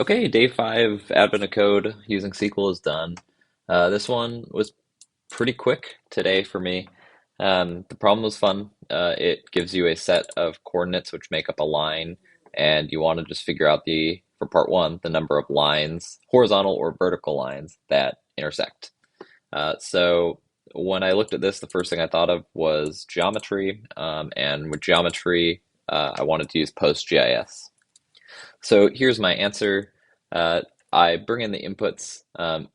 Okay, day five, admin of code using SQL is done. This one was pretty quick today for me. The problem was fun. It gives you a set of coordinates which make up a line, and you want to just figure out for part one, the number of lines, horizontal or vertical lines that intersect. So when I looked at this, the first thing I thought of was geometry, and with geometry, I wanted to use PostgIS. So here's my answer. Uh, I bring in the inputs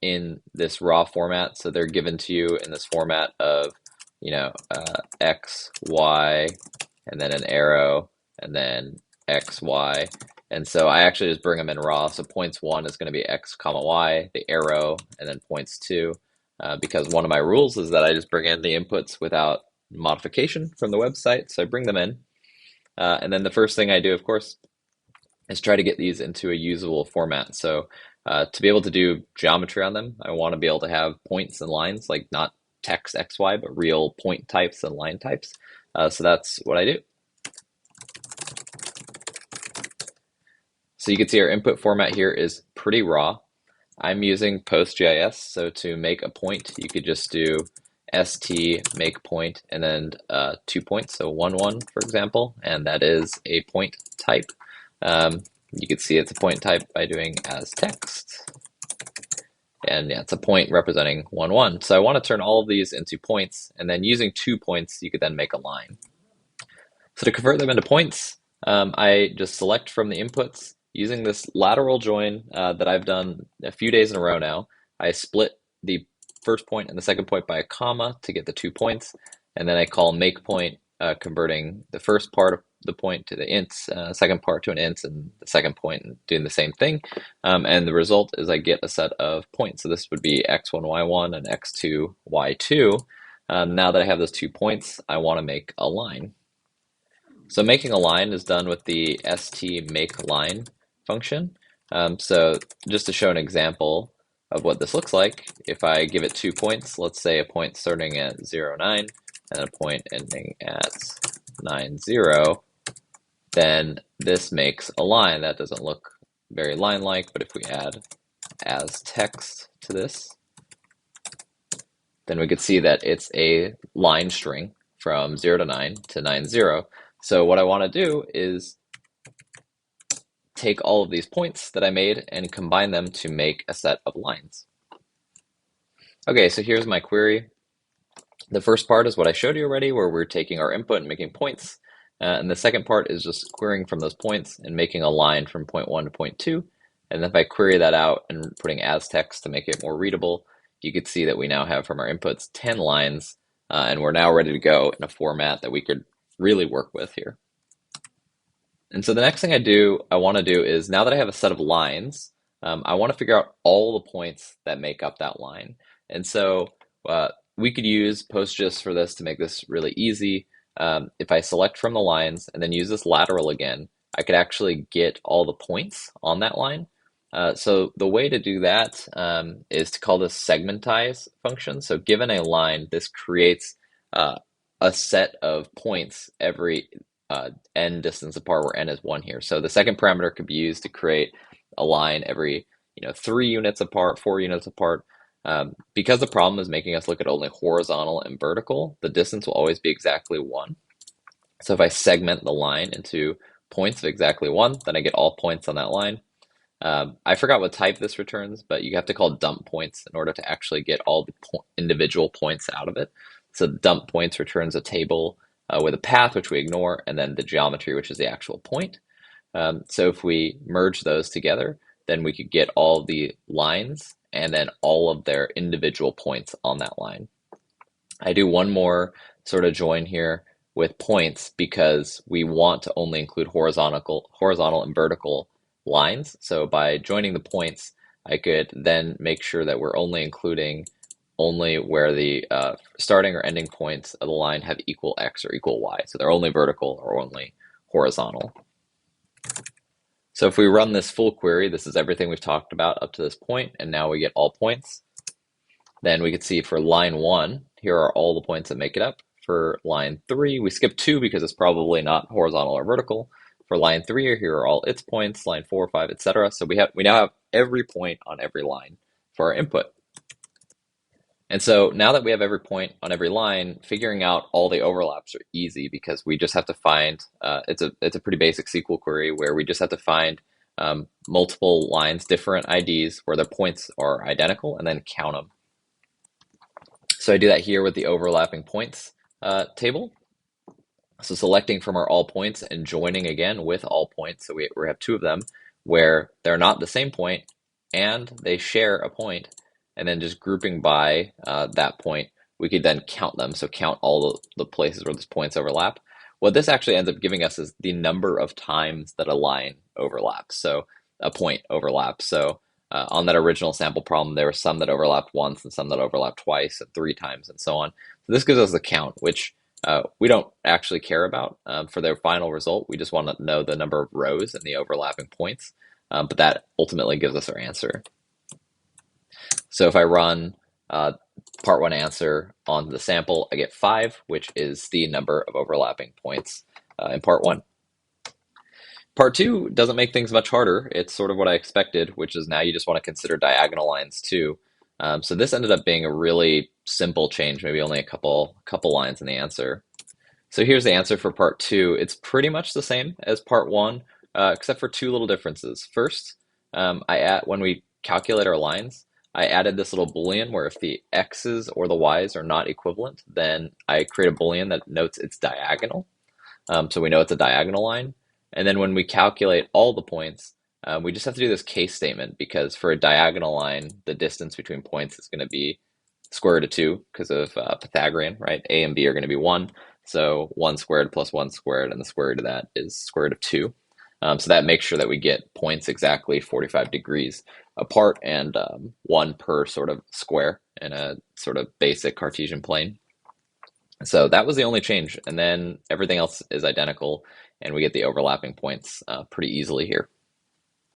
in this raw format, so they're given to you in this format of, X, Y, and then an arrow, and then X, Y. And so I actually just bring them in raw. So points one is going to be X comma Y, the arrow, and then points two, because one of my rules is that I just bring in the inputs without modification from the website. So I bring them in. And then the first thing I do, of course, is try to get these into a usable format. So to be able to do geometry on them, I want to be able to have points and lines, like not text XY, but real point types and line types. So that's what I do. So you can see our input format here is pretty raw. I'm using PostgIS, so to make a point, you could just do st make point and then 2 points, so 1, 1, for example, and that is a point type. You can see it's a point type by doing as text. And yeah, it's a point representing 1, 1. So I want to turn all of these into points, and then using 2 points, you could then make a line. So to convert them into points, I just select from the inputs using this lateral join that I've done a few days in a row now. I split the first point and the second point by a comma to get the 2 points, and then I call make point, converting the first part of the point to the ints, second part to an int, and the second point and doing the same thing. And the result is I get a set of points. So this would be x1, y1, and x2, y2. Now that I have those 2 points, I want to make a line. So making a line is done with the stMakeLine function. So just to show an example of what this looks like, if I give it 2 points, let's say a point starting at 0, 9, and a point ending at 9, 0, then this makes a line. That doesn't look very line-like, but if we add as text to this, then we could see that it's a line string from 0 to 9 to 9, 0. So what I want to do is take all of these points that I made and combine them to make a set of lines. Okay, so here's my query. The first part is what I showed you already, where we're taking our input and making points. And the second part is just querying from those points and making a line from point 1 to point 2. And then if I query that out and putting as text to make it more readable, you could see that we now have from our inputs 10 lines, and we're now ready to go in a format that we could really work with here. And so the next thing I want to do is, now that I have a set of lines, I want to figure out all the points that make up that line. And so we could use PostGIS for this to make this really easy. If I select from the lines and then use this lateral again, I could actually get all the points on that line. So the way to do that is to call this Segmentize function. So given a line, this creates a set of points every n distance apart, where n is 1 here. So the second parameter could be used to create a line every 3 units apart, 4 units apart. Because the problem is making us look at only horizontal and vertical, the distance will always be exactly 1. So if I segment the line into points of exactly 1, then I get all points on that line. I forgot what type this returns, but you have to call dump points in order to actually get all the individual points out of it. So dump points returns a table with a path, which we ignore, and then the geometry, which is the actual point. So if we merge those together, then we could get all the lines and then all of their individual points on that line. I do one more sort of join here with points because we want to only include horizontal and vertical lines. So by joining the points, I could then make sure that we're only including only where the starting or ending points of the line have equal x or equal y. So they're only vertical or only horizontal. So if we run this full query, this is everything we've talked about up to this point, and now we get all points. Then we could see for line 1, here are all the points that make it up. For line 3, we skip 2 because it's probably not horizontal or vertical. For line 3, here are all its points, line 4, 5, etc. So we now have every point on every line for our input. And so now that we have every point on every line, figuring out all the overlaps are easy because we just have to find, it's a pretty basic SQL query where we just have to find multiple lines, different IDs where their points are identical, and then count them. So I do that here with the overlapping points table. So selecting from our all points and joining again with all points. So we have two of them where they're not the same point and they share a point, and then just grouping by that point, we could then count them. So count all the places where those points overlap. What this actually ends up giving us is the number of times that a line overlaps. So a point overlaps. So on that original sample problem, there were some that overlapped once and some that overlapped twice and 3 times and so on. So this gives us the count, which we don't actually care about for their final result. We just want to know the number of rows and the overlapping points, but that ultimately gives us our answer. So if I run part 1 answer on the sample, I get 5, which is the number of overlapping points in part 1. Part 2 doesn't make things much harder. It's sort of what I expected, which is now you just want to consider diagonal lines too. So this ended up being a really simple change, maybe only a couple lines in the answer. So here's the answer for part 2. It's pretty much the same as part 1, except for 2 little differences. First, when we calculate our lines, I added this little boolean where if the x's or the y's are not equivalent, then I create a boolean that notes it's diagonal. So we know it's a diagonal line. And then when we calculate all the points, we just have to do this case statement because for a diagonal line, the distance between points is going to be square root of 2 because of Pythagorean, right? A and B are going to be 1. So 1 squared plus 1 squared, and the square root of that is square root of 2. So that makes sure that we get points exactly 45 degrees apart and 1 per sort of square in a sort of basic Cartesian plane. So that was the only change. And then everything else is identical, and we get the overlapping points pretty easily here.